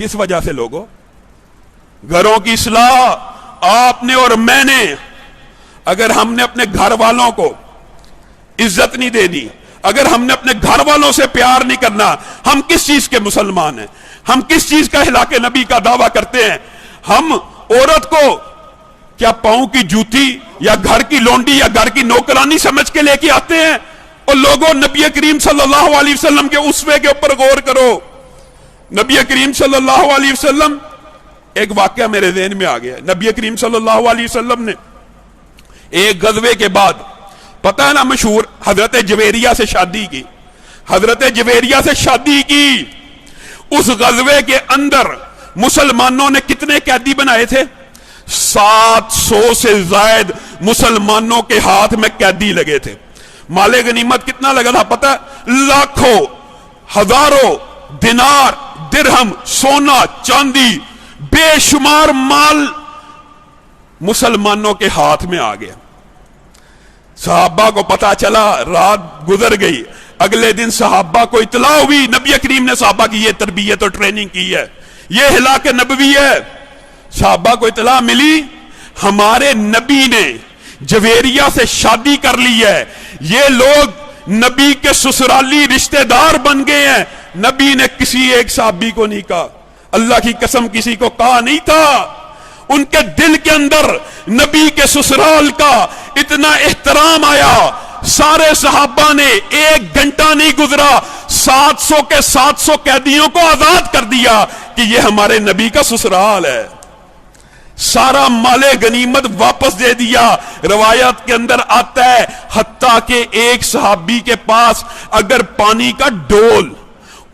किस वजह से लोगों? घरों की इस्लाह आपने और मैंने, अगर हमने अपने घर वालों को इज्जत नहीं देनी, अगर हमने अपने घर वालों से प्यार नहीं करना, हम किस चीज के मुसलमान हैं? हम किस चीज का हिलाके नबी का दावा करते हैं? हम औरत को क्या पांव की जूती या घर की लोंडी या घर की नौकरानी समझ के लेके आते हैं? और लोगों, नबी करीम सल्लल्लाहु अलैहि वसल्लम के उसवे के ऊपर गौर करो। नबी करीम सल्लल्लाहु अलैहि वसल्लम, एक वाकया मेरे ज़हन में आ गया। नबी करीम सल्लल्लाहु अलैहि वसल्लम ने एक गज़वे के बाद, पता है ना मशहूर, हजरत जवेरिया से शादी की। हजरत जवेरिया से शादी की। उस गज़वे के अंदर मुसलमानों ने कितने कैदी बनाए थे? 700 से ज्यादा मुसलमानों के हाथ में कैदी लगे थे। माले गनीमत कितना लगा था पता? लाखों, हजारों दिनार, दिरहम, सोना, चांदी, बेशुमार माल मुसलमानों के हाथ में आ गया। सहाबा को पता चला, रात गुजर गई। अगले दिन सहाबा को इतला हुई, नबी करीम ने सहाबा की ये तरबियत और ट्रेनिंग की है, ये हिलाके नबवी है। सहाबा को इतला मिली, हमारे नबी ने जवेरिया से शादी कर ली है, ये लोग नबी के ससुराली रिश्तेदार बन गए हैं। नबी ने किसी एक सहाबी को नहीं कहा, अल्लाह की कसम किसी को कहा नहीं था। उनके दिल के अंदर नबी के ससुराल का इतना एहतराम आया, सारे सहाबा ने एक घंटा नहीं गुजरा 700 के 700 कैदियों को आजाद कर दिया कि ये हमारे नबी का ससुराल है। सारा माले गनीमत वापस दे दिया। रवायत के अंदर आता है, हत्ता के एक सहाबी के पास अगर पानी का डोल,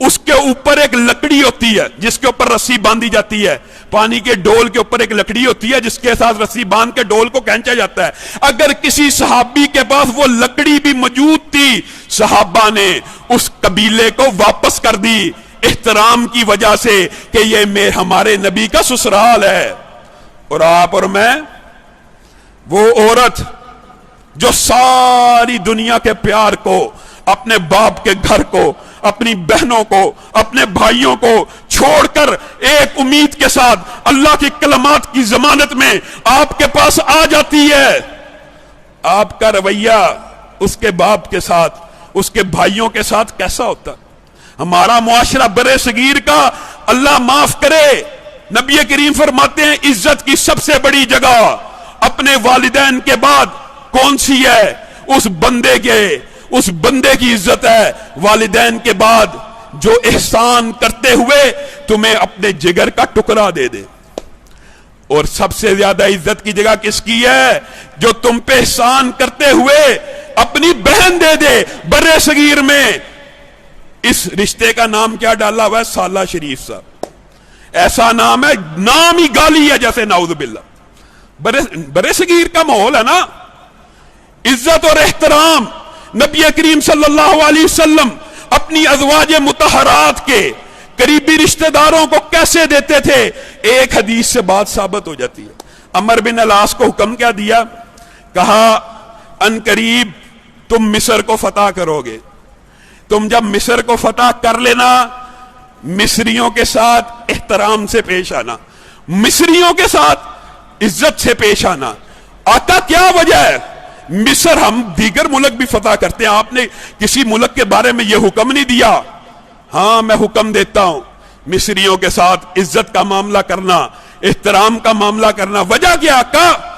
उसके ऊपर एक लकड़ी होती है जिसके ऊपर रस्सी बांधी जाती है, पानी के डोल के ऊपर एक लकड़ी होती है जिसके साथ रस्सी बांध के डोल को खींचा जाता है, अगर किसी सहाबी के पास वो लकड़ी भी मौजूद थी, सहाबा ने उस कबीले को वापस कर दी एहतराम की वजह से कि ये हमारे नबी का ससुराल है। और आप और मैं, वो औरत जो सारी दुनिया के प्यार को, अपने बाप के घर को, अपनी बहनों को, अपने भाइयों को छोड़कर एक उम्मीद के साथ अल्लाह की कलमात की जमानत में आपके पास आ जाती है, आपका रवैया उसके बाप के साथ, उसके भाइयों के साथ कैसा होता? हमारा मुआशरा बरे सगीर का, अल्लाह माफ करे, नबी करीम फरमाते हैं इज्जत की सबसे बड़ी जगह अपने वालिदैन के बाद कौन सी है? उस बंदे की इज्जत है वालिदैन के बाद जो एहसान करते हुए तुम्हें अपने जिगर का टुकड़ा दे दे। और सबसे ज्यादा इज्जत की जगह किसकी है? जो तुम पे एहसान करते हुए अपनी बहन दे दे। बर्रे सगीर में इस रिश्ते का नाम क्या डाला हुआ है? साला शरीफ साहब। ऐसा नाम है, नाम ही गाली है जैसे, नाउजुबिल्ला। बरे सगीर का माहौल है ना, इज्जत और एहतराम। नबी करीम सल्लल्लाहु अलैहि वसल्लम अपनी अज़वाज मुतहरात के करीबी रिश्तेदारों को कैसे देते थे? एक हदीस से बात साबित हो जाती है। अमर बिन अलास को हुक्म क्या दिया? कहा अनकरीब तुम मिस्र को फतह करोगे, तुम जब मिस्र को फतह कर लेना, मिस्रियों के साथ एहतराम से पेश आना, मिस्रियों के साथ इज्जत से पेश आना। आता क्या वजह है? मिस्र, हम दीगर मुल्क भी फतह करते हैं, आपने किसी मुल्क के बारे में यह हुक्म नहीं दिया। हां, मैं हुक्म देता हूं, मिस्रियों के साथ इज्जत का मामला करना, एहतराम का मामला करना। वजह क्या? का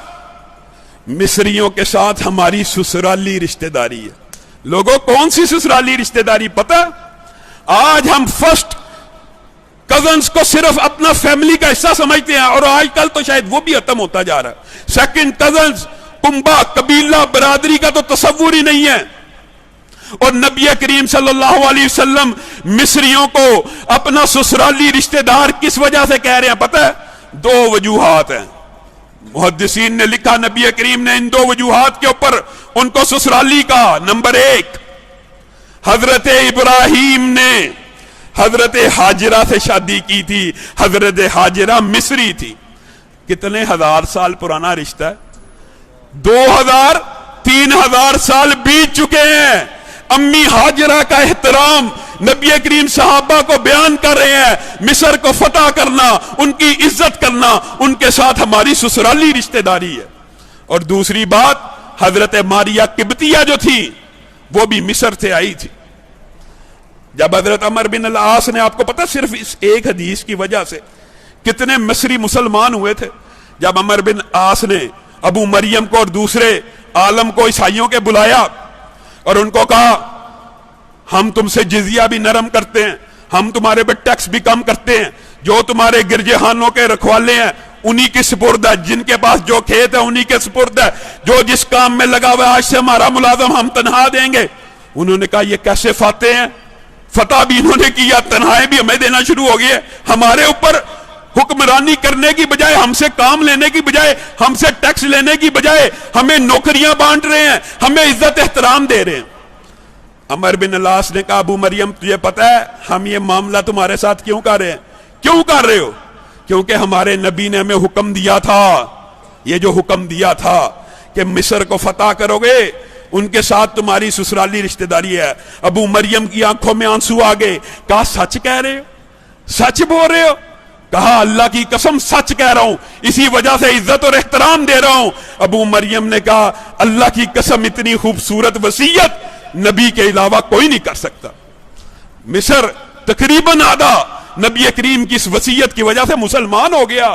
मिस्रियों के साथ हमारी ससुराली रिश्तेदारी है। लोगों, कौन सी ससुराली रिश्तेदारी पता? आज हम फर्स्ट कजन्स को सिर्फ अपना फैमिली का हिस्सा समझते हैं, और आजकल तो शायद वो भी खत्म होता जा रहा है। सेकंड कजन्स, कुंबा, कबीला, बरादरी का तो तस्वुर ही नहीं है। और नबी करीम सल्लल्लाहु अलैहि वसल्लम मिस्रियों को अपना ससुराली रिश्तेदार किस वजह से कह रहे हैं पता है? दो वजूहात हैं। मुहद्दिसीन ने लिखा, नबी करीम ने इन दो वजूहात के ऊपर उनको ससुराली कहा। नंबर एक, हजरत इब्राहिम ने हजरत हाजिरा से शादी की थी। हजरत हाजिरा मिस्री थी। कितने हजार साल पुराना रिश्ता है? 2000-3000 साल बीत चुके हैं। امی ہاجرہ کا احترام نبی کریم صحابہ کو بیان کر رہے ہیں. مصر کو فتح کرنا، ان کی عزت کرنا، ان کے ساتھ ہماری سسرالی رشتہ داری ہے. اور دوسری بات، حضرت ماریہ قبطیہ جو تھی وہ بھی مصر سے آئی تھی. جب حضرت عمر بن العاص نے، آپ کو پتا صرف اس ایک حدیث کی وجہ سے کتنے مصری مسلمان ہوئے تھے. جب عمر بن العاص نے ابو مریم کو اور دوسرے عالم کو عیسائیوں کے بلایا اور ان کو کہا ہم تم سے جزیہ بھی نرم کرتے ہیں، ہم تمہارے پہ ٹیکس بھی کم کرتے ہیں، جو تمہارے گرجہانوں کے رکھوالے ہیں انہی کے سپرد ہے، جن کے پاس جو کھیت ہے انہی کے سپرد ہے، جو جس کام میں لگا ہوا ہے آج سے ہمارا ملازم ہم تنہا دیں گے. انہوں نے کہا یہ کیسے فاتح ہیں؟ فتح بھی انہوں نے کیا، تنہائیں بھی ہمیں دینا شروع ہو گئی ہے. ہمارے اوپر حکمرانی کرنے کی بجائے، ہم سے کام لینے کی بجائے، ہم سے ٹیکس لینے کی بجائے ہمیں نوکریاں بانٹ رہے ہیں، ہمیں عزت احترام دے رہے ہیں. عمر بن العاص نے کہا ابو مریم تجھے پتا ہے ہم یہ معاملہ تمہارے ساتھ کیوں کر رہے ہیں؟ کیوں کر رہے ہو؟ کیونکہ ہمارے نبی نے ہمیں حکم دیا تھا، یہ جو حکم دیا تھا کہ مصر کو فتح کرو گے ان کے ساتھ تمہاری سسرالی رشتہ داری ہے. ابو مریم کی آنکھوں میں آنسو آ گئے. کہا سچ کہہ رہے ہو؟ سچ بول رہے ہو؟ کہا اللہ کی قسم سچ کہہ رہا ہوں، اسی وجہ سے عزت اور احترام دے رہا ہوں. ابو مریم نے کہا اللہ کی قسم اتنی خوبصورت وصیت نبی کے علاوہ کوئی نہیں کر سکتا. مصر تقریباً آدھا نبی کریم کی اس وصیت کی وجہ سے مسلمان ہو گیا.